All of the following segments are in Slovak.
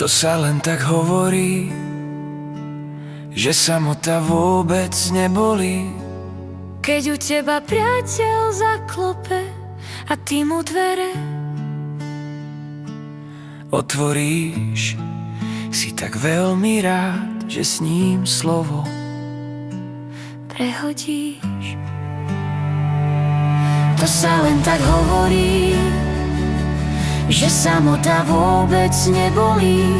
To sa len tak hovorí, že samota vôbec nebolí. Keď u teba priateľ zaklope a ty mu dvere Otvoríš, si tak veľmi rád, že s ním slovo prehodíš. To sa len tak hovorí, že samota vôbec nebolí.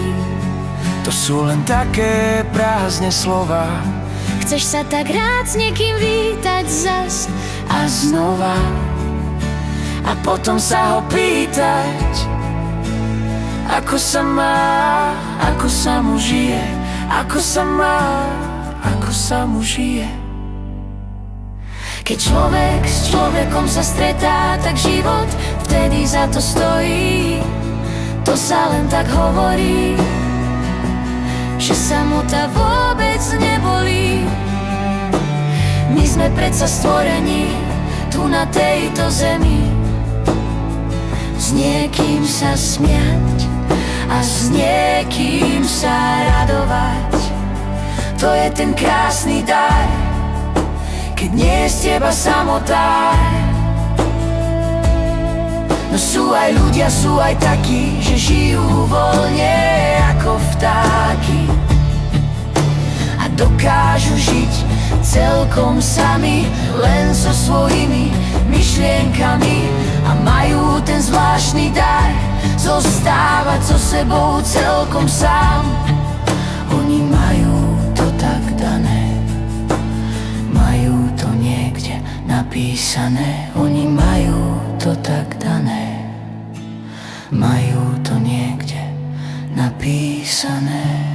To sú len také prázdne slova. Chceš sa tak rád s niekým vítať zas A znova, a potom sa ho pýtať, ako sa má, ako sa mu žije, ako sa má, ako sa mu žije. Keď človek s človekom sa stretá, tak život vtedy za to stojí. To sa len tak hovorí, že samota vôbec nebolí. My sme predsa stvorení tu na tejto zemi, s niekým sa smiať a s niekým sa radovať. To je ten krásny dar, keď nie je z teba samota. No sú aj ľudia, sú aj takí, že žijú voľne ako vtáky a dokážu žiť celkom sami, len so svojimi myšlienkami. A majú ten zvláštny dar zostávať so sebou celkom sám. Oni majú to tak dané, majú to niekde napísané. Oni majú to tak dané, majú to niekde napísané.